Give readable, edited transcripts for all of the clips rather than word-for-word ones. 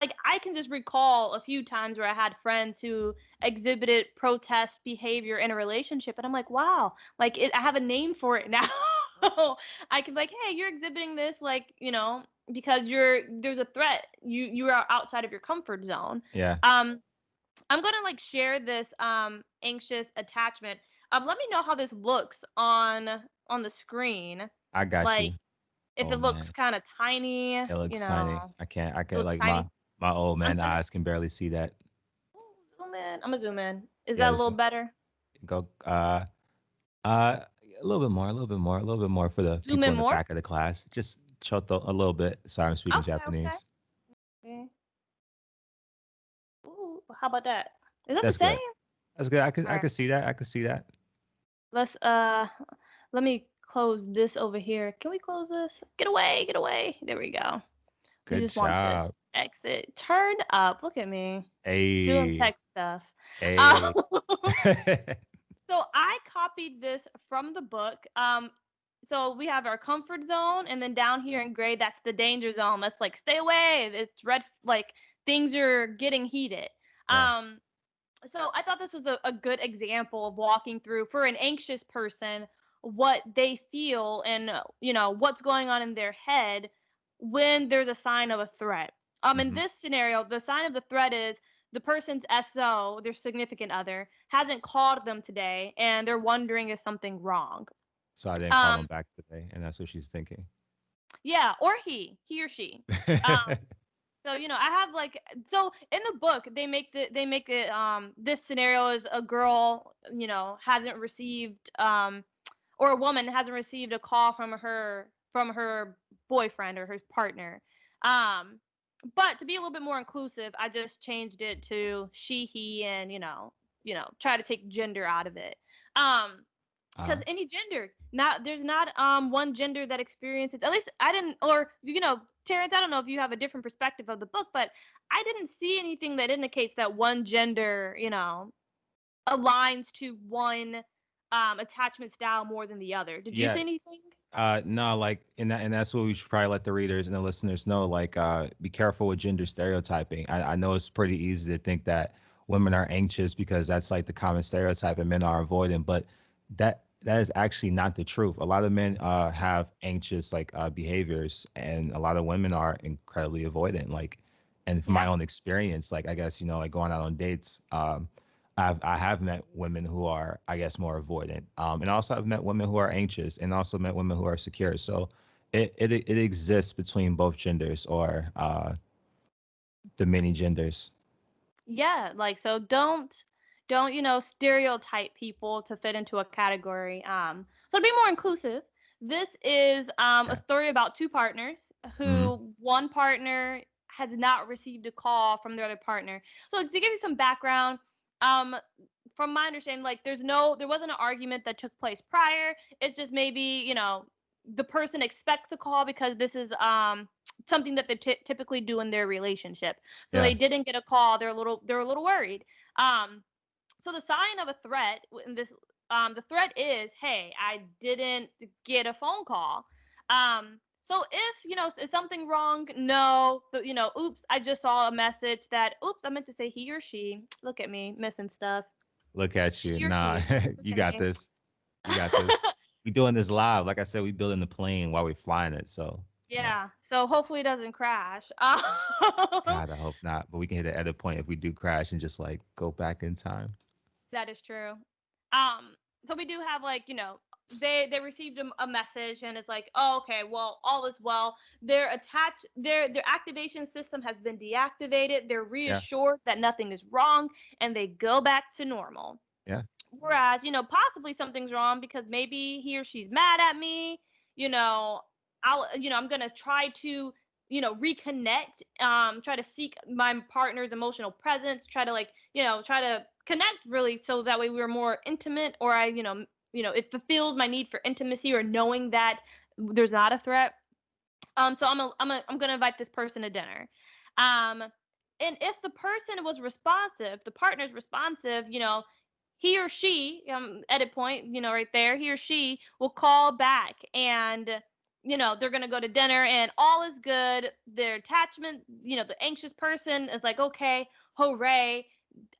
like I can just recall a few times where I had friends who exhibited protest behavior in a relationship, and I'm like, wow, like I have a name for it now. I can be like, hey, you're exhibiting this, like, because there's a threat. You are outside of your comfort zone. Yeah, Um, I'm gonna like share this anxious attachment. Let me know how this looks on the screen. I got Like you. if Oh it looks man, kind of tiny, it looks tiny. I it can looks like tiny. my old I'm man gonna eyes can barely see that. zoom in. I'm gonna zoom in. Is Yeah, that a let's little better? go. A little bit more, a little bit more, a little bit more for the Zoom people in in the more. back of the class. Just choto a little bit. Sorry, I'm speaking Okay, okay. Japanese. Okay. Ooh, how about that? Is that the That's same? good. That's good. All I right. could see that. I could see that. Let's let me close this over here. Can we close this? Get away, get away. There we go. We Good just want this job. exit. Turn up. Look at me. Doing Hey, tech stuff. Um, hey. so I copied this from the book. So we have our comfort zone, and then down here in gray, that's the danger zone. That's like stay away. It's red, like things are getting heated. Yeah. Um, so I thought this was a good example of walking through for an anxious person what they feel and what's going on in their head when there's a sign of a threat. In Hmm. this scenario, the sign of the threat is the person's SO, their significant other, hasn't called them today and they're wondering if something wrong. So I didn't call him Um, back today, and that's what she's thinking. yeah, or he or she. So I have like so in the book they make it this scenario is a girl hasn't received or a woman hasn't received a call from her boyfriend or her partner. Um but to be a little bit more inclusive, I just changed it to she he and try to take gender out of it. Um uh, because any gender, not there's not one gender that experiences, at least I didn't, or Terrence, I don't know if you have a different perspective of the book, but I didn't see anything that indicates that one gender aligns to one attachment style more than the other. Did you yeah. see anything? No, like, and that's what we should probably let the readers and the listeners know. Like, be careful with gender stereotyping. I know it's pretty easy to think that women are anxious because that's like the common stereotype, and men are avoidant. But that is actually not the truth. A lot of men have anxious like behaviors, and a lot of women are incredibly avoidant. Like, and from my Yeah. own experience, like I guess like going out on dates. I have met women who are, I guess, more avoidant, and also I've met women who are anxious, and also met women who are secure. So it exists between both genders or the many genders. Yeah, like so don't stereotype people to fit into a category. So to be more inclusive, this is a Yeah. story about two partners Hmm. who one partner has not received a call from their other partner. So to give you some background, um from my understanding, like there wasn't an argument that took place prior. It's just maybe, the person expects a call because this is something that they typically do in their relationship. So Yeah. they didn't get a call. They're a little worried. Um, so the sign of a threat in this the threat is, hey, I didn't get a phone call. So if is something wrong? No, but oops, I just saw a message that oops, I meant to say he or she. Look at me missing stuff. Look at you. She or Nah, he. Look you at got me. this. You got this. We doing this live. Like I said, we building the plane while we're flying it. So, Yeah. So hopefully it doesn't crash. God, I hope not. But we can hit an edit point if we do crash and just like go back in time. That is true. Um, so we do have like, they received a message and it's like, oh, okay, well, all is well. Their activation system has been deactivated. They're Yeah. reassured that nothing is wrong and they go back to normal. Yeah. Whereas, possibly something's wrong because maybe he or she's mad at me. You know, I'm gonna try to, reconnect. Try to seek my partner's emotional presence. Try to like, try to connect really, so that way we're more intimate. Or it fulfills my need for intimacy or knowing that there's not a threat. So I'm gonna invite this person to dinner. Um, and if the person was responsive, the partner's responsive, he or she, edit point, right there, he or she will call back and they're going to go to dinner and all is good. Their attachment, the anxious person is like, okay, hooray,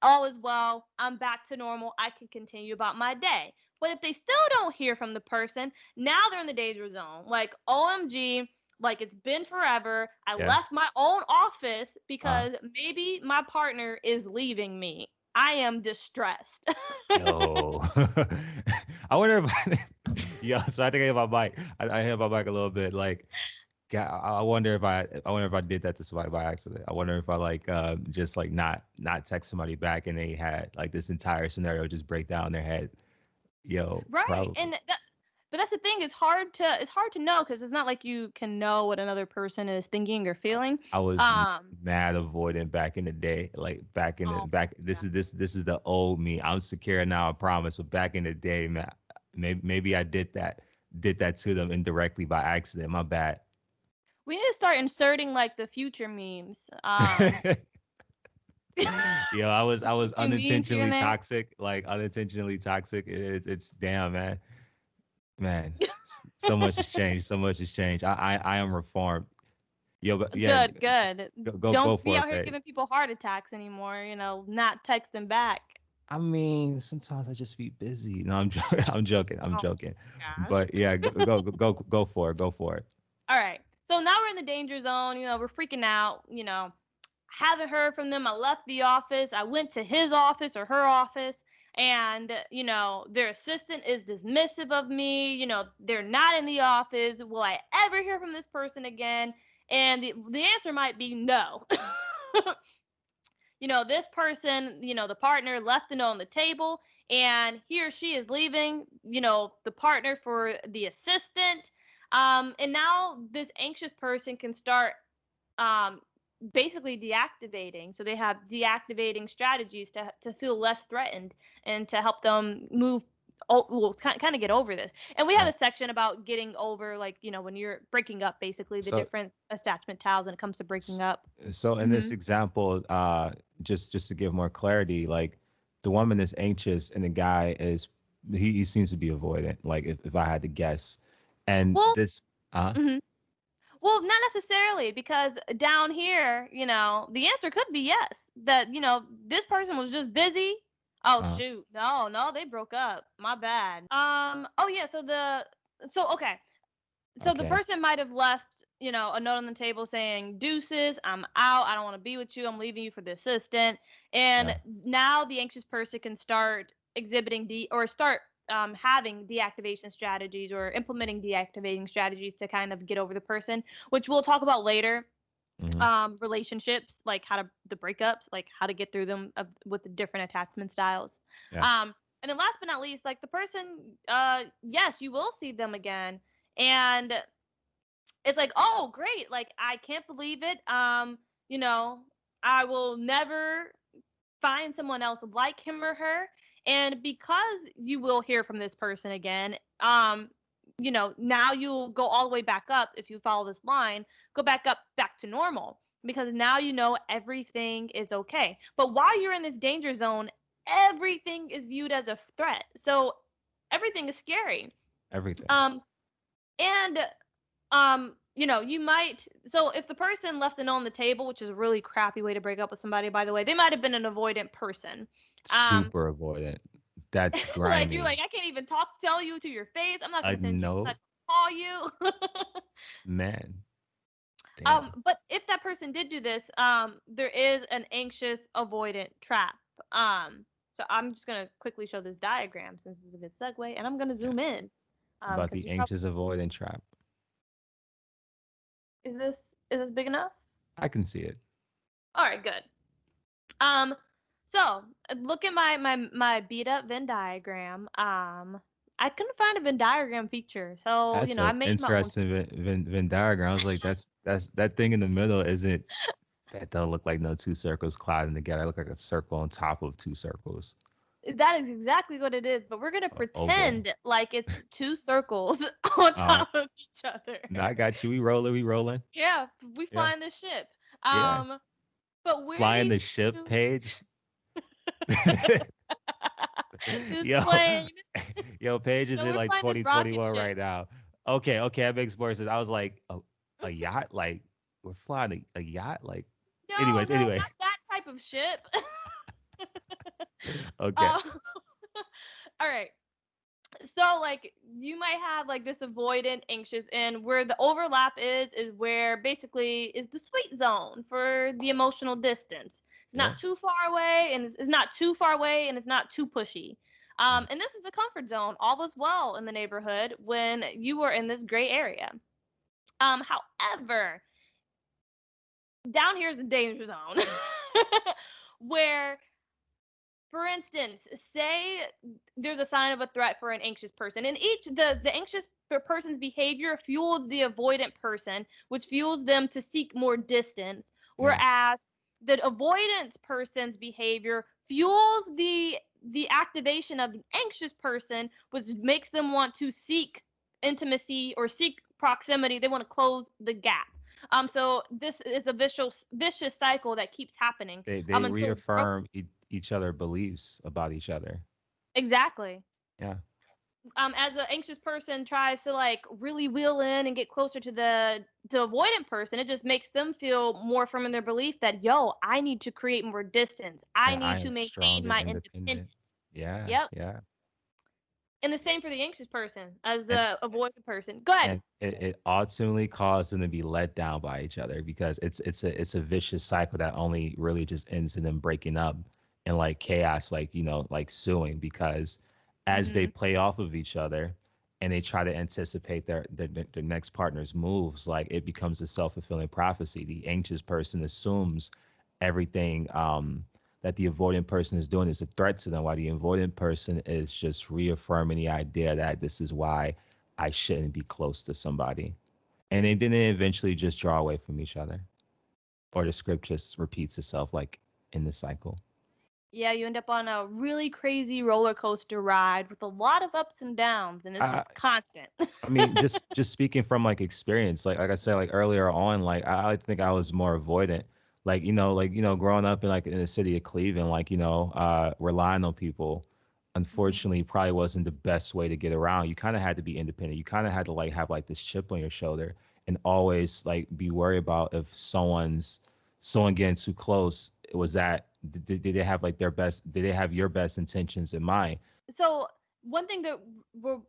all is well. I'm back to normal. I can continue about my day. But if they still don't hear from the person, now they're in the danger zone. Like, OMG, like it's been forever. I Yeah. left my own office Uh, because maybe my partner is leaving me. I am distressed. yo. I wonder if yeah, so I think I hit my mic. I hit my mic a little bit. Like, God, I wonder if I did that to somebody by accident. I wonder if I like just like not text somebody back and they had like this entire scenario just break down in their head. Yo, Right. probably. And but that's the thing, it's hard to know because it's not like you can know what another person is thinking or feeling. I was Um mad avoidant back in the day. Like back in the oh back. yeah. This is the old me. I'm secure now. I promise. But back in the day, man, maybe I did that to them indirectly by accident. My bad. We need to start inserting like the future memes. Yo, I was Future memes here and unintentionally there. toxic. Like unintentionally toxic. It's damn, man. So much has changed. So much has changed. I am reformed. Yo, but yeah, Good, good. go Don't be for it, out here Faye. giving people heart attacks anymore, not texting back. I mean, sometimes I just be busy. No, I'm joking. I'm joking. I'm Oh joking. gosh. But yeah, go for it. Go for it. All right. So now we're in the danger zone, we're freaking out, haven't heard from them. I left the office. I went to his office or her office, and their assistant is dismissive of me. They're not in the office. Will I ever hear from this person again? And the answer might be no. This person, the partner left a note on the table, and he or she is leaving, the partner for the assistant. And now this anxious person can start um, basically deactivating. So they have deactivating strategies to feel less threatened and to help them move. Well, kind of get over this. And we have Yeah. a section about getting over, like, when you're breaking up, basically the So different attachment styles when it comes to breaking s- up. so in Hmm. this example, just to give more clarity, like the woman is anxious and the guy is he seems to be avoidant. Like if I had to guess, and Well, this uh hmm well, not necessarily, because down here, the answer could be yes. That this person was just busy. Oh uh shoot, no, no, they broke up. My bad. Oh yeah. So okay. So the okay, person might have left, a note on the table saying, "Deuces, I'm out. I don't want to be with you. I'm leaving you for the assistant." And yeah, now the anxious person can start exhibiting or start having deactivation strategies or implementing deactivating strategies to kind of get over the person, which we'll talk about later. hmm Relationships, like the breakups, like how to get through them with the different attachment styles. yeah, Um, and then last but not least, like the person, yes, you will see them again, and it's like, oh great, like I can't believe it. You know, I will never find someone else like him or her. And because you will hear from this person again, now you'll go all the way back up. If you follow this line, go back to normal, because now everything is okay. But while you're in this danger zone, everything is viewed as a threat. So everything is scary. everything. Um, and you might, so if the person left a note on the table, which is a really crappy way to break up with somebody, by the way, they might have been an avoidant person. Um, Super avoidant. That's like you're grimy. like, I can't even tell you to your face. I'm not I gonna send you, know, not call you. man. Damn. But if that person did do this, there is an anxious avoidant trap. So I'm just gonna quickly show this diagram since it's a good segue, and I'm gonna Yeah. zoom in. About Because the you probably, anxious avoidant trap. is this big enough? I can see it. All right, good. Um, so look at my beat up Venn diagram. I couldn't find a Venn diagram feature, so That's I an made my own. interesting Venn diagram. I was like, that's that thing in the middle isn't that don't look like no two circles colliding together. It look like a circle on top of two circles. That is exactly what it is, but we're gonna Oval. pretend like it's two circles on Uh, top of each other. no, I got you. We rolling. We rolling. Yeah, we Yeah. flying this ship. Yeah. Um, but where Flying these the ship two page. this Yo, plane. yo, Paige is So in we're like flying this rocket 2021 ship. right now. Okay, okay, that makes more sense. I was like, a yacht, like we're flying a yacht, like. No, Anyways, no, anyway, not that type of ship. okay, um, all right. So like you might have like this avoidant anxious, and where the overlap is where basically is the sweet zone for the emotional distance. It's yeah, not too far away, and it's not too far away, and it's not too pushy. yeah. And this is the comfort zone. All is well in the neighborhood when you are in this gray area. However, down here is the danger zone where, for instance, say there's a sign of a threat for an anxious person, and each the anxious person's behavior fuels the avoidant person, which fuels them to seek more distance, Yeah. whereas the avoidance person's behavior fuels the activation of the anxious person, which makes them want to seek intimacy or seek proximity. They want to close the gap. So this is a vicious cycle that keeps happening They until it's broken. reaffirm each other beliefs about each other. Exactly. Yeah. As an anxious person tries to like really wheel in and get closer to the avoidant person, it just makes them feel more firm in their belief that, yo, I need to create more distance. I And I need to am maintain strong and my independent. independence. Yeah, Yep. yeah. And the same for the anxious person as And the avoidant person. Go ahead. and it ultimately caused them to be let down by each other because it's a vicious cycle that only really just ends in them breaking up and like chaos, like like suing, because as they Hmm. play off of each other and they try to anticipate their next partner's moves, like it becomes a self-fulfilling prophecy. The anxious person assumes everything that the avoidant person is doing is a threat to them, while the avoidant person is just reaffirming the idea that this is why I shouldn't be close to somebody. And then they eventually just draw away from each other. Or the script just repeats itself like in the cycle. Yeah, you end up on a really crazy roller coaster ride with a lot of ups and downs, and it's I just constant. I mean, just speaking from like experience, like I said, like earlier on, like I think I was more avoidant. Like growing up in the city of Cleveland, like, relying on people, Mhm. unfortunately, probably wasn't the best way to get around. You kind of had to be independent. You kind of had to like have like this chip on your shoulder and always like be worried about if someone getting too close. Was that did they have like their best? Did they have your best intentions in mind? So one thing that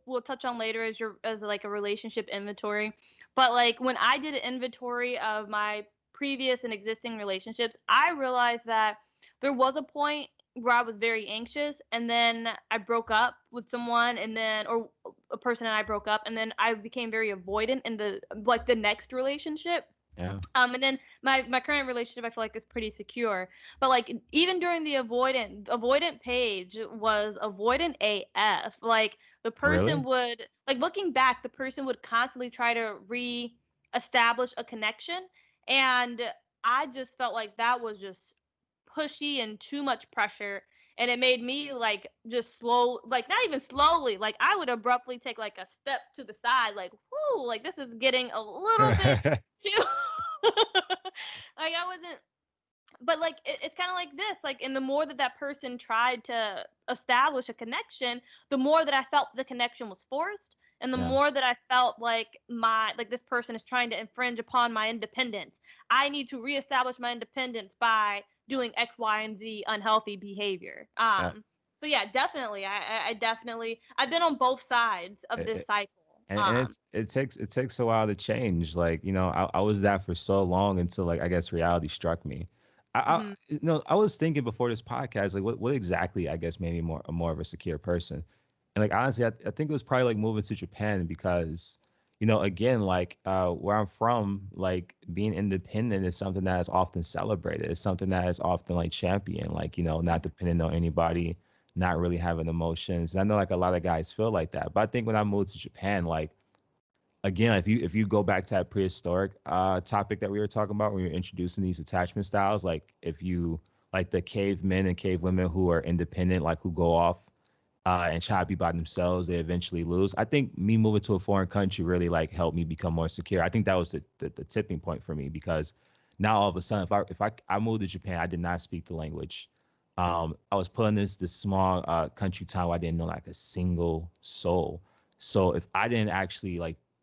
we'll touch on later is your as like a relationship inventory. But like when I did an inventory of my previous and existing relationships, I realized that there was a point where I was very anxious, and then I broke up with someone, and then or a person and I broke up, and then I became very avoidant in the next relationship. Yeah, And then my current relationship I feel like is pretty secure. But like even during the avoidant page was avoidant AF. Like the person really? would like looking back, the person would constantly try to re-establish a connection, and I just felt like that was just pushy and too much pressure. And it made me like just slow, like not even slowly, like I would abruptly take like a step to the side, like, whoo, like this is getting a little bit too like I wasn't, but like it's kind of like this, like, and the more that that person tried to establish a connection, the more that I felt the connection was forced, and the Yeah, more that I felt like my like this person is trying to infringe upon my independence. I need to reestablish my independence by doing X, Y, and Z unhealthy behavior. yeah. So yeah, definitely, I definitely I've been on both sides of this It, cycle. and it takes a while to change. Like, I was that for so long until like I guess reality struck me. Mhm. I was thinking before this podcast, like what exactly I guess made me more of a secure person. And like honestly, I think it was probably like moving to Japan because, again, like where I'm from, like being independent is something that is often celebrated. It's something that is often like championed, like, not depending on anybody, not really having emotions. And I know like a lot of guys feel like that. But I think when I moved to Japan, like again, if you go back to that prehistoric topic that we were talking about when we were introducing these attachment styles, like if you like the cavemen and cave women who are independent, like who go off and try to be by themselves, they eventually lose. I think me moving to a foreign country really like helped me become more secure. I think that was the tipping point for me because now all of a sudden, if I moved to Japan, I did not speak the language. I was put in this small country town where I didn't know like a single soul. So if I didn't actually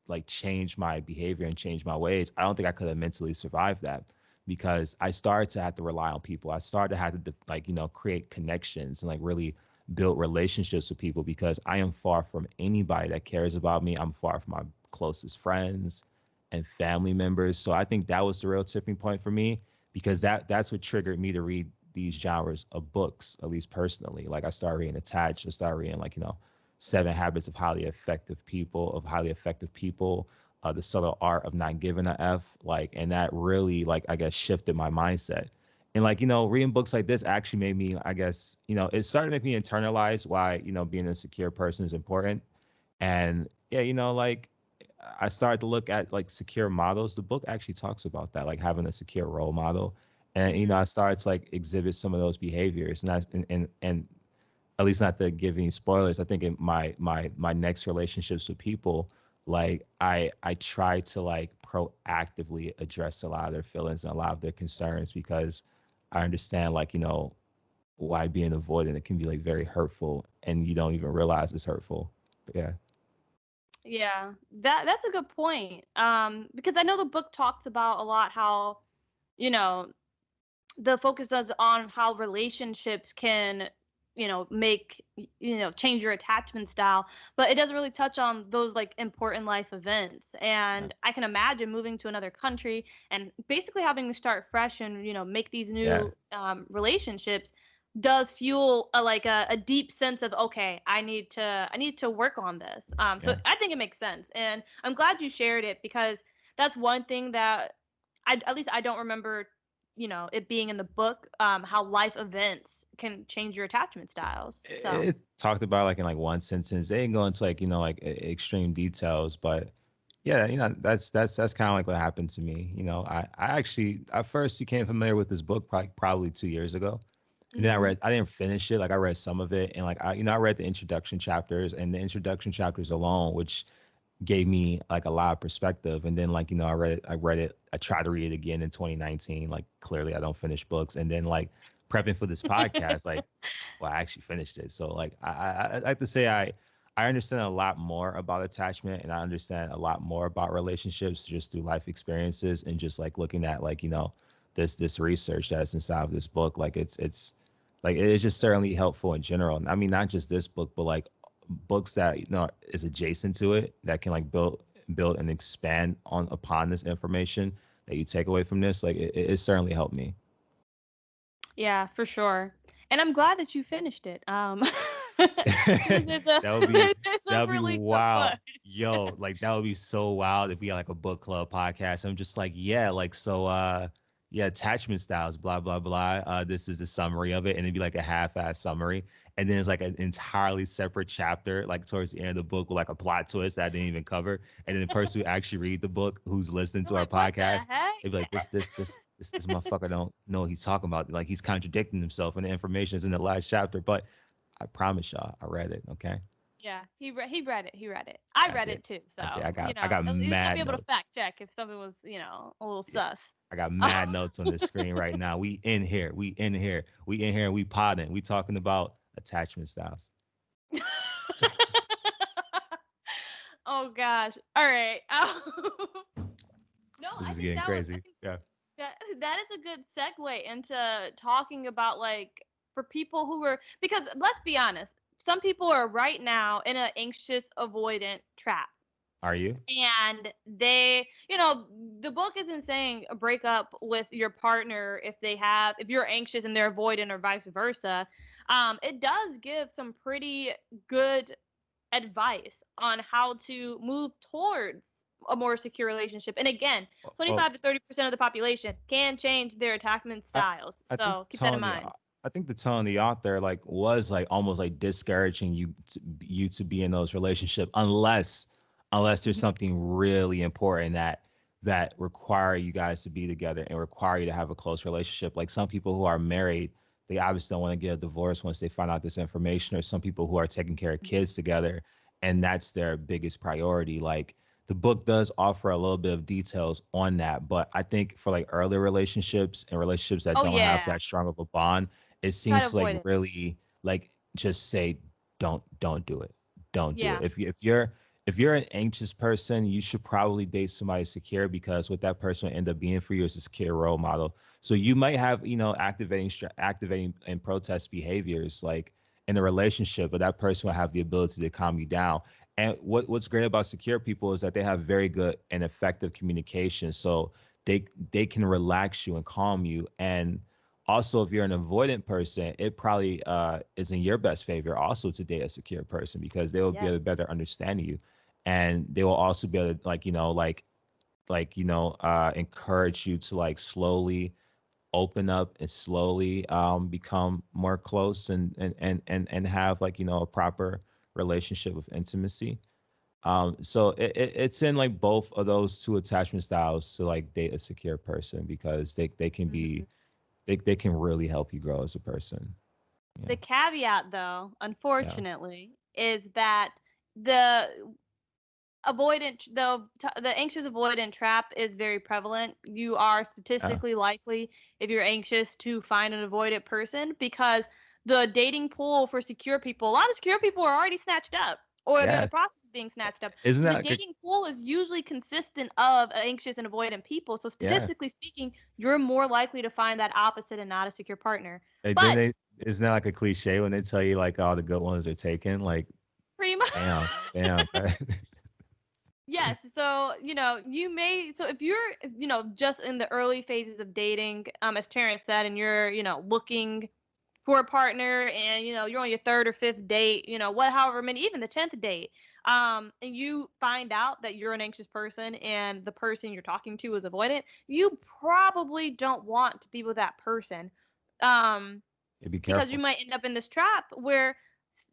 like change my behavior and change my ways, I don't think I could have mentally survived that, because I started to have to rely on people. I started to have to like, create connections and like really build relationships with people, because I am far from anybody that cares about me. I'm far from my closest friends and family members. So I think that was the real tipping point for me, because that's what triggered me to read these genres of books, at least personally. Like I started reading Attached, I started reading like, Seven Habits of Highly Effective People, The Subtle Art of Not Giving a F. Like, and that really, like, I guess, shifted my mindset. And like, reading books like this actually made me, I guess, it started to make me internalize why, being a secure person is important. And yeah, like I started to look at like secure models. The book actually talks about that, like having a secure role model. And I Hmm. started to like exhibit some of those behaviors. And at least not to give any spoilers, I think in my next relationships with people, like I try to like proactively address a lot of their feelings and a lot of their concerns, because I understand, like, why being avoidant, it can be like very hurtful and you don't even realize it's hurtful. But yeah. Yeah, that's a good point. Because I know the book talks about a lot how, you know, the focus does on how relationships can, make, change your attachment style, but it doesn't really touch on those like important life events. Yeah. And I can imagine moving to another country and basically having to start fresh and, make these Yeah. new relationships does fuel a deep sense of, okay, I need to work on this. So Yeah. I think it makes sense, and I'm glad you shared it, because that's one thing that at least I don't remember, it being in the book, how life events can change your attachment styles. So, It talked about like in like one sentence. They didn't go into like, like extreme details, but yeah, that's kind of like what happened to me. I actually at first became familiar with this book probably 2 years ago. And then mhm. I didn't finish it. Like I read some of it, and like I read the introduction chapters, and the introduction chapters alone, which gave me like a lot of perspective. And then like, I tried to read it again in 2019. Like clearly I don't finish books. And then like prepping for this podcast, like, well, I actually finished it. So like I like to say I understand a lot more about attachment, and I understand a lot more about relationships just through life experiences, and just like looking at like, this research that's inside of this book. Like it's like it's just certainly helpful in general. I mean, not just this book, but like books that is adjacent to it, that can like build and expand on upon this information that you take away from this. Like it certainly helped me. Yeah, for sure. And I'm glad that you finished it. Because it's a that would be it's that a would be really good wild. book. Yo, like that would be so wild if we had like a book club podcast. I'm just like, yeah, like so yeah, attachment styles, blah, blah, blah. This is the summary of it. And it'd be like a half-ass summary. And then it's like an entirely separate chapter, like towards the end of the book, with like a plot twist that I didn't even cover. And then the person who actually read the book, who's listening You're to our like, what the podcast, they'd be like, heck? this motherfucker don't know what he's talking about. Like he's contradicting himself, and the information is in the last chapter. But I promise y'all, I read it. Okay, Yeah, he read it. He read it. I I read did. it too. I did. So, I got at least I'll be mad able to notes. fact check if something was, a little Yeah, sus. I got mad notes on the screen right now. We in here. We in here. We in here. And we potting. We talking about attachment styles. Oh gosh. All right. No, This I is think getting I crazy. think Yeah. that is a good segue into talking about, like, for people who are, because let's be honest, some people are right now in an anxious avoidant trap. Are you? And the book isn't saying break up with your partner if you're anxious and they're avoidant, or vice versa. It does give some pretty good advice on how to move towards a more secure relationship. And again, Well, 25 to 30% of the population can change their attachment I, styles. I think So keep that in telling the mind. I think the tone of the author like was like almost like discouraging you to be in those relationships, unless there's something really important that require you guys to be together and require you to have a close relationship. Like some people who are married, they obviously don't want to get a divorce once they find out this information, or some people who are taking care of kids together, and that's their biggest priority. Like the book does offer a little bit of details on that, but I think for like early relationships and relationships that Oh don't have yeah, that strong of a bond, it try to seems to like avoid it. really like just say don't do it. Don't do it. Yeah. if you're an anxious person, you should probably date somebody secure because what that person will end up being for you is a secure role model. So you might have, activating and protest behaviors like in a relationship, but that person will have the ability to calm you down. And what's great about secure people is that they have very good and effective communication. So they can relax you and calm you. And also, if you're an avoidant person, it probably is in your best favor also to date a secure person because they will be Yes. able to better understand you, and they will also be able to encourage you to like slowly open up and slowly become more close and have like a proper relationship with intimacy. So it's in like both of those two attachment styles to like date a secure person because they can Mhm. be they can really help you grow as a person. Yeah. The caveat, though, Yeah. unfortunately, is that the the anxious avoidant trap is very prevalent. You are Yeah. statistically likely, if you're anxious, to find an avoidant person because the dating pool for secure people, a lot of secure people are already snatched up or they're in Yeah. the process of being snatched up. Isn't So the that like dating pool is usually consistent of anxious and avoidant people. So yeah. statistically speaking, you're more likely to find that opposite and not a secure partner. And then But they isn't that like a cliche when they tell you like all the good ones are taken? Like, pretty much. bam, bam, right? Yes, so so if you're just in the early phases of dating, as Terrence said, and you're looking for a partner, and you're on your third or fifth date, however many, even the 10th date, and you find out that you're an anxious person and the person you're talking to is avoidant, you probably don't want to be with that person. Um, Yeah, be because you careful. might end up in this trap where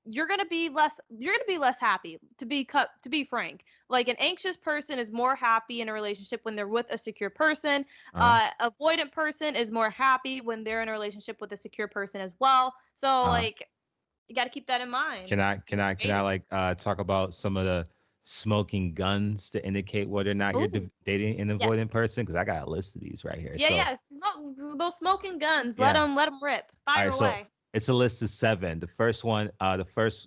you're going to be less happy, to be frank. Like, an anxious person is more happy in a relationship when they're with a secure person. Uh, Avoidant person is more happy when they're in a relationship with a secure person as well. So, uh. like, you got to keep that in mind Can I dating. like talk about some of the smoking guns to indicate whether or not you're Ooh, dating an yes. avoidant person? Because I got a list of these right here. Yeah, So yeah, those smoking guns, let yeah. them rip, All fire right, so away. it's a list of seven. The first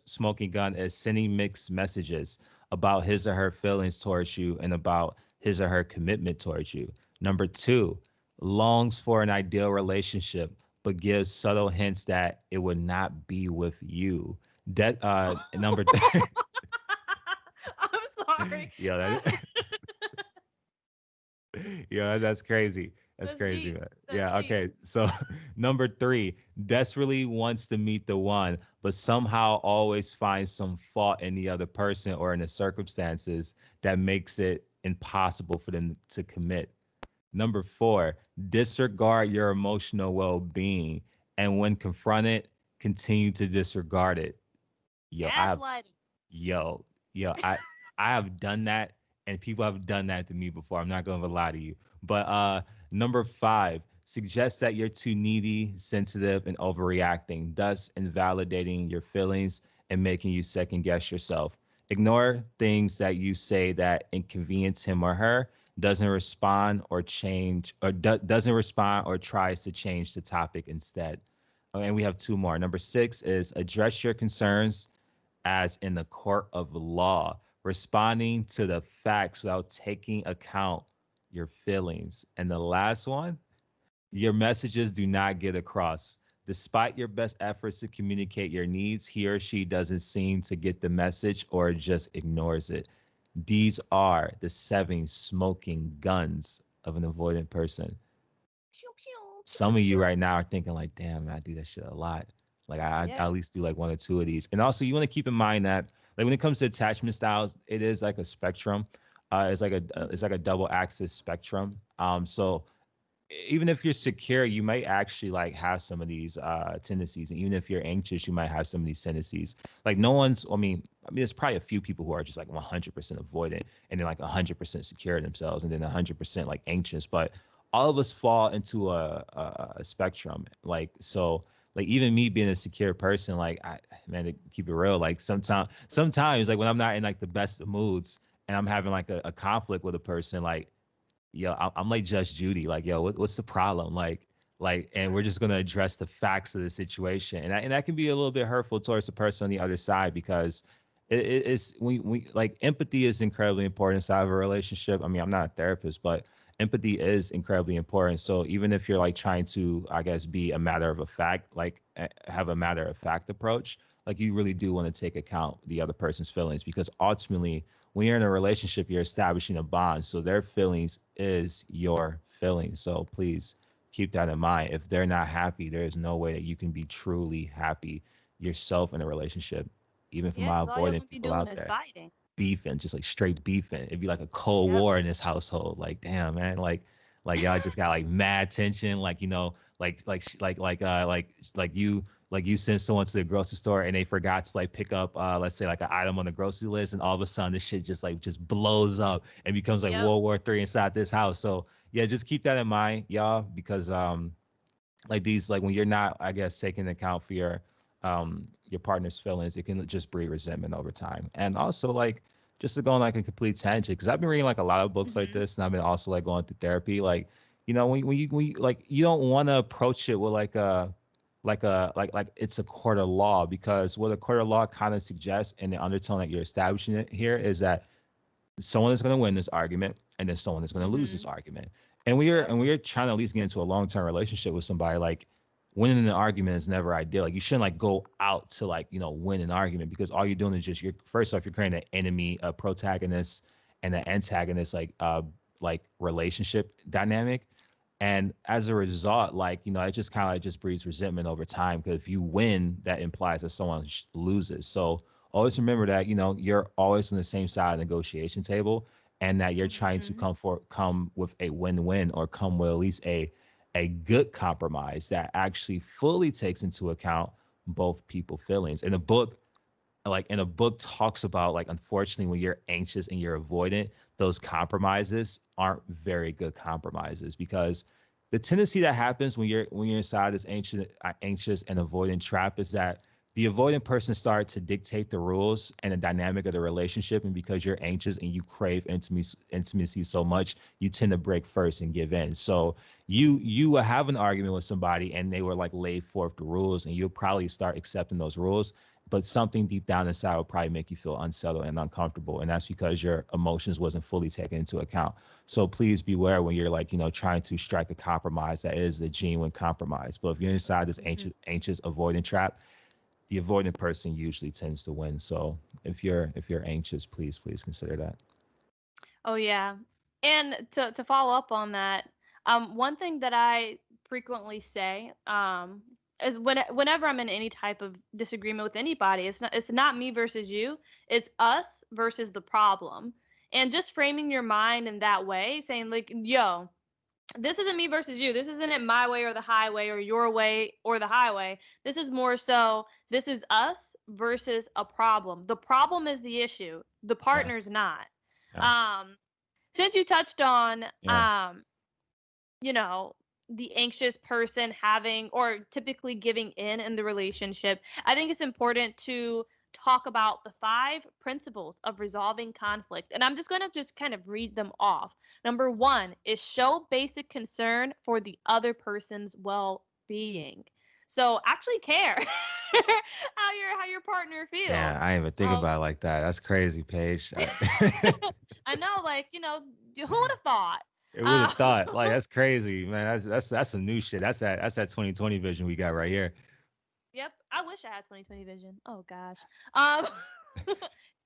smoking gun is sending mixed messages about his or her feelings towards you and about his or her commitment towards you. Number two, longs for an ideal relationship, but gives subtle hints that it would not be with you. That number, I'm sorry. yeah, yeah, that's crazy. That's That's crazy, deep. man. That's Yeah, deep. okay. So number three, desperately wants to meet the one, but somehow always finds some fault in the other person or in the circumstances that makes it impossible for them to commit. Number four, disregard your emotional well-being, and when confronted, continue to disregard it. Yo, I have Gaslighting. Yo, yo, I have done that, and people have done that to me before. I'm not gonna lie to you. But number five suggests that you're too needy, sensitive, and overreacting, thus invalidating your feelings and making you second guess yourself. Ignore things that you say that inconvenience him or her. Doesn't respond or change, or doesn't respond or tries to change the topic instead. Oh, and we have two more. Number six is address your concerns as in the court of law, responding to the facts without taking account your feelings. And the last one, your messages do not get across. Despite your best efforts to communicate your needs, he or she doesn't seem to get the message or just ignores it. These are the seven smoking guns of an avoidant person. Pew pew pew Some pew of you pew. right now are thinking like, damn, man, I do that shit a lot. Like I Yeah. at least do like one or two of these. And also you want to keep in mind that like when it comes to attachment styles, it is like a spectrum. It's like Mhm. a double axis spectrum. So even if you're secure, you might actually like have some of these tendencies, and even if you're anxious, you might have some of these tendencies. Like no one's, there's probably a few people who are just like 100% avoidant, and then like 100% secure in themselves, and then 100% like anxious. But all of us fall into a spectrum. Like so, like even me being a secure person, like man, to keep it real, like sometimes like when I'm not in like the best of moods, and I'm having like a conflict with a person, like yo, I'm like Judge Judy. Like, yo, what's the problem? And we're Right. just gonna address the facts of the situation, and that can be a little bit hurtful towards the person on the other side because it's we like empathy is incredibly important inside of a relationship. I mean, I'm not a therapist, but empathy is incredibly important. So even if you're like trying to, I guess, be a matter of a fact, like have a matter of fact approach, like you really do want to take account the other person's feelings, because ultimately when you're in a relationship, you're establishing a bond. So their feelings is your feelings. So please keep that in mind. If they're not happy, there is no way that you can be truly happy yourself in a relationship. Even for Yeah, my because all you're avoidant gonna be people doing out is there, fighting. beefing, just like straight beefing. It'd be like a cold Yep. war in this household. Like, damn, man, like y'all just got like mad tension. Like, like you send someone to the grocery store and they forgot to like pick up, let's say like an item on the grocery list, and all of a sudden this shit just blows up and becomes like Yep. World War III inside this house. So yeah, just keep that in mind, y'all, because like these, like when you're not, I guess, taking into account for your partner's feelings, it can just breed resentment over time. And also, like, just to go on like a complete tangent, because I've been reading like a lot of books like Mhm. this, and I've been also like going through therapy. Like, when you like, you don't want to approach it with like it's a court of law, because what a court of law kind of suggests, and the undertone that you're establishing it here, is that someone is going to win this argument and then someone is going to lose this Mhm. argument. And we are trying to at least get into a long-term relationship with somebody. Like, winning an argument is never ideal. Like, you shouldn't like go out to like, win an argument, because all you're doing is just, you're first off, you're creating an enemy, a protagonist and an antagonist, like relationship dynamic. And as a result, like, it just kind of like just breeds resentment over time, because if you win, that implies that someone loses. So always remember that, you're always on the same side of the negotiation table, and that you're trying to Mhm. come with a win-win, or come with at least a good compromise that actually fully takes into account both people feelings. In a book, talks about, like, unfortunately, when you're anxious and you're avoidant, those compromises aren't very good compromises, because the tendency that happens when you're inside this anxious and avoidant trap is that the avoidant person starts to dictate the rules and the dynamic of the relationship. And because you're anxious and you crave intimacy so much, you tend to break first and give in. So you will have an argument with somebody and they were like lay forth the rules, and you'll probably start accepting those rules, but something deep down inside will probably make you feel unsettled and uncomfortable, and that's because your emotions wasn't fully taken into account. So please beware when you're like, trying to strike a compromise that is a genuine compromise. But if you're inside this Mhm. anxious avoidant trap, the avoidant person usually tends to win. So if you're anxious, please consider that. Oh yeah. And to follow up on that, one thing that I frequently say, is whenever I'm in any type of disagreement with anybody, it's not me versus you, it's us versus the problem. And just framing your mind in that way, saying like, yo, this isn't me versus you. This isn't it my way or the highway or your way or the highway. This is more so, this is us versus a problem. The problem is the issue. The Yeah, partner's not. yeah, Um, since you touched on yeah, you know, the anxious person having or typically giving in the relationship, I think it's important to talk about the 5 principles of resolving conflict. And I'm just going to just kind of read them off. Number 1 is show basic concern for the other person's well-being. So actually care how your partner feels. yeah. I didn't even think Um about it like that. That's crazy, Paige. I know, like, who would have thought? It would have Um thought. Like, that's crazy, man. That's some new shit. That's that 2020 vision we got right here. Yep, I wish I had 2020 vision. Oh gosh. Um,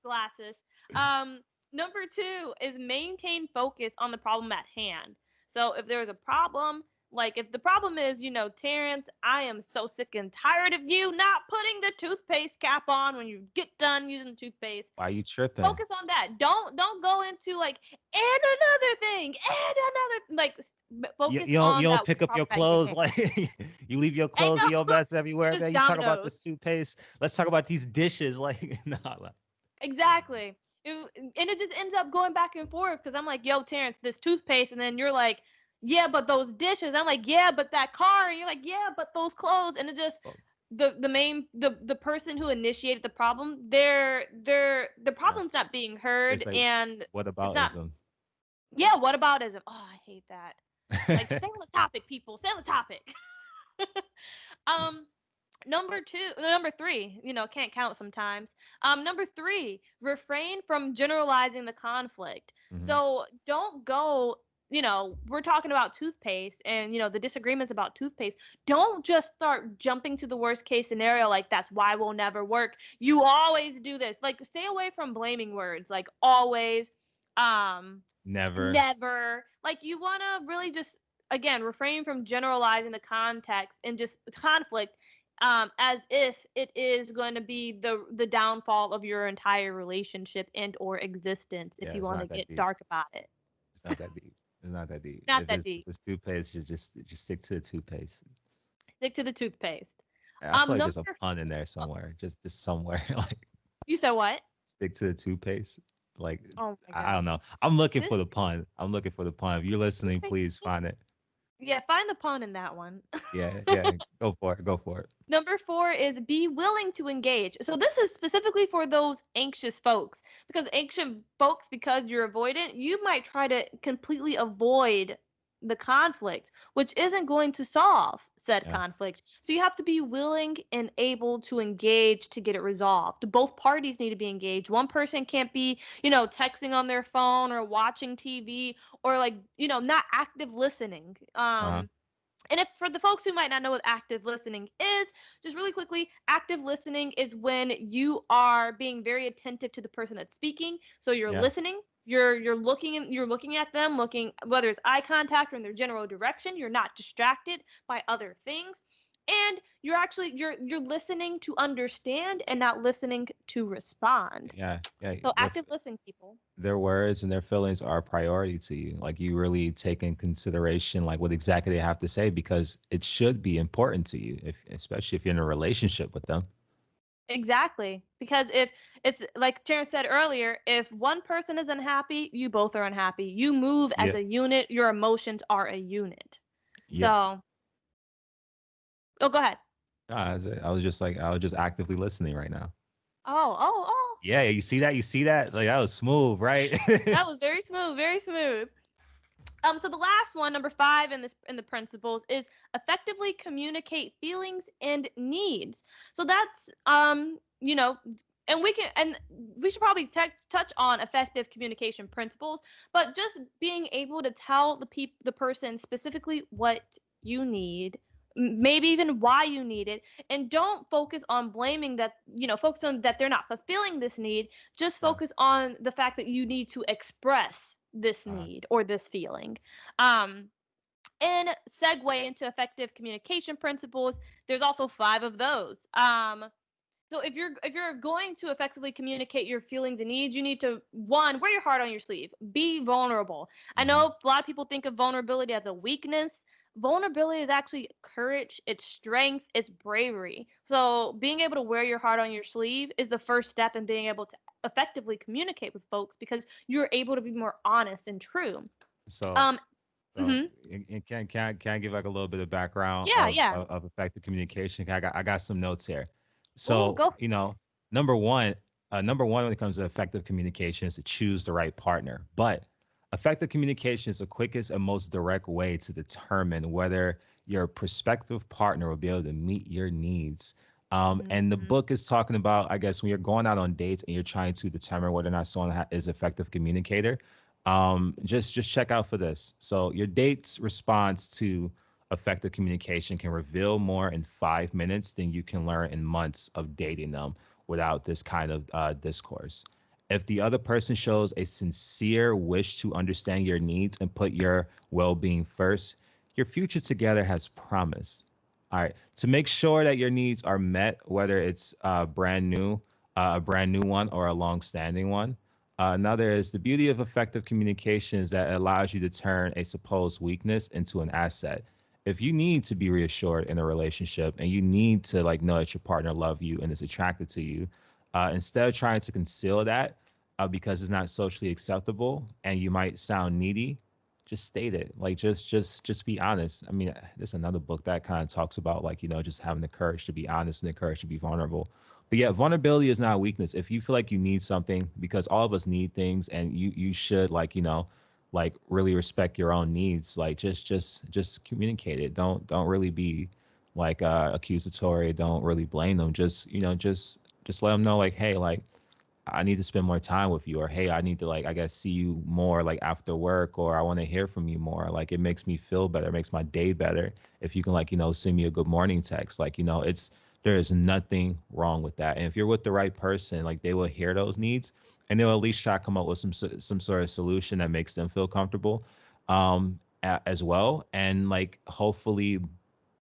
glasses. Um, Number 2 is maintain focus on the problem at hand. So if there's a problem, like if the problem is, Terrence, I am so sick and tired of you not putting the toothpaste cap on when you get done using the toothpaste. Why you tripping? Focus on that. Don't go into like and another thing and another like You, focus you don't you on don't that pick up your problem at clothes hand. like you leave your I clothes in your know. mess It's everywhere, just man. You talk about dominoes. this toothpaste. Let's talk about these dishes. Like, nah, like, Exactly. And it just ends up going back and forth because I'm like, yo, Terrence, this toothpaste. And then you're like, yeah, but those dishes. I'm like, yeah, but that car. And you're like, yeah, but those clothes. And it just, well, the person who initiated the problem, the yeah. problem's not being heard. It's like, And what it's not, aboutism? yeah, what about ism? Oh, I hate that. Like, stay on the topic, people. Stay on the topic. um, Number three, can't count sometimes. Number three, refrain from generalizing the conflict. Hmm. So don't go, we're talking about toothpaste and, the disagreements about toothpaste. Don't just start jumping to the worst case scenario like that's why we'll never work. You always do this. Like, stay away from blaming words like always, um, Never. never. Like, you want to really just, again, refrain from generalizing the context and just conflict, as if it is going to be the downfall of your entire relationship and or existence, if Yeah, you it's want to not that get deep. dark about it. It's not that deep. It's not that deep. Not that If deep. it's toothpaste, you just stick to the toothpaste. Stick to the toothpaste. I feel like Number there's a pun in there somewhere. Just somewhere. Like You said what? stick to the toothpaste. Like Oh my I don't gosh. know. I'm looking for This the pun. I'm looking for the pun. If you're listening, toothpaste. please find it. Yeah, find the pun in that one. Yeah, yeah. Go for it. Go for it. Number four is be willing to engage. So this is specifically for those anxious folks, because anxious folks, because you're avoidant, you might try to completely avoid the conflict, which isn't going to solve said Yeah. conflict. So you have to be willing and able to engage to get it resolved. Both parties need to be engaged. One person can't be, texting on their phone or watching TV, or like, not active listening. Uh-huh. And if for the folks who might not know what active listening is, just really quickly, active listening is when you are being very attentive to the person that's speaking. So you're Yeah. listening, you're looking at them, looking whether it's eye contact or in their general direction. You're not distracted by other things. And you're listening to understand and not listening to respond. Yeah. Yeah. So active listening, people. Their words and their feelings are a priority to you. Like you really take in consideration like what exactly they have to say because it should be important to you, if especially if you're in a relationship with them. Exactly. Because if it's like Terrence said earlier, if one person is unhappy, you both are unhappy. You move as Yep. a unit, your emotions are a unit. Yep. So, oh, go ahead. Nah, that's it. I was just actively listening right now. Oh, oh, oh. Yeah, you see that? You see that? Like that was smooth, right? That was very smooth, very smooth. So the last one, number five in the principles, is effectively communicate feelings and needs. So that's and we should probably touch on effective communication principles, but just being able to tell the person specifically what you need, maybe even why you need it, and don't focus on blaming that, focus on that they're not fulfilling this need. Just Yeah. focus on the fact that you need to express this Uh, need or this feeling. Um, and segue into effective communication principles. There's also five of those. So if you're going to effectively communicate your feelings and needs, you need to, one, wear your heart on your sleeve. Be vulnerable. I mhm. know a lot of people think of vulnerability as a weakness. Vulnerability is actually courage, it's strength, it's bravery. So being able to wear your heart on your sleeve is the first step in being able to effectively communicate with folks, because you're able to be more honest and true. So Um, So, mhm. and can I give like a little bit of background Yeah, yeah. of effective communication? I got some notes here. Ooh, So, go. number one, number one when it comes to effective communication is to choose the right partner. But effective communication is the quickest and most direct way to determine whether your prospective partner will be able to meet your needs. And the Mhm. book is talking about, I guess, when you're going out on dates and you're trying to determine whether or not someone is effective communicator, just check out for this. So your date's response to effective communication can reveal more in 5 minutes than you can learn in months of dating them without this kind of discourse. If the other person shows a sincere wish to understand your needs and put your well-being first, your future together has promise. All right. To make sure that your needs are met, whether it's a brand new one or a long-standing one, another is the beauty of effective communication is that it allows you to turn a supposed weakness into an asset. If you need to be reassured in a relationship and you need to like know that your partner love you and is attracted to you, instead of trying to conceal that because it's not socially acceptable and you might sound needy, just state it. Like just be honest. I mean, there's another book that kind of talks about like just having the courage to be honest and the courage to be vulnerable. But yeah, vulnerability is not a weakness. If you feel like you need something, because all of us need things, and you should like like really respect your own needs. Like just communicate it. Don't really be like accusatory. Don't really blame them. Just just let them know like, hey, like I need to spend more time with you, or hey, I need to like I guess see you more like after work, or I want to hear from you more. Like it makes me feel better, it makes my day better if you can like send me a good morning text. Like it's there is nothing wrong with that, and if you're with the right person, like they will hear those needs, and they'll at least try to come up with some sort of solution that makes them feel comfortable, as well, and like hopefully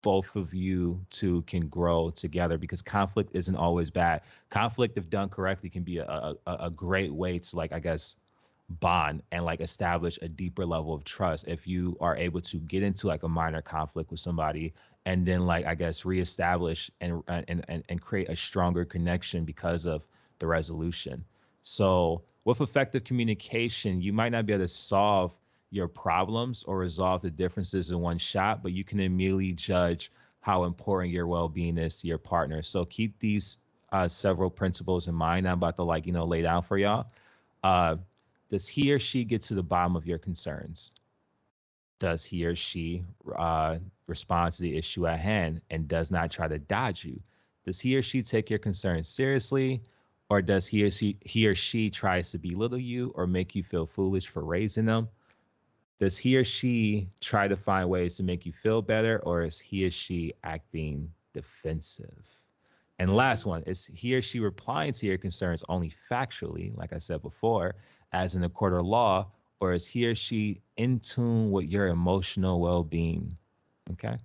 both of you two can grow together because conflict isn't always bad. Conflict, if done correctly, can be a great way to like I guess bond and like establish a deeper level of trust if you are able to get into like a minor conflict with somebody and then like I guess reestablish and create a stronger connection because of the resolution. So with effective communication, you might not be able to solve your problems or resolve the differences in one shot, but you can immediately judge how important your well-being is to your partner. So keep these several principles in mind. I'm about to like lay down for y'all. uh, does he or she get to the bottom of your concerns? Does he or she respond to the issue at hand and does not try to dodge you? Does he or she take your concerns seriously? Or does he or she tries to belittle you or make you feel foolish for raising them? Does he or she try to find ways to make you feel better, or is he or she acting defensive? And last Mm. one, is he or she replying to your concerns only factually, like I said before, as in a court of law, or is he or she in tune with your emotional well being? Okay.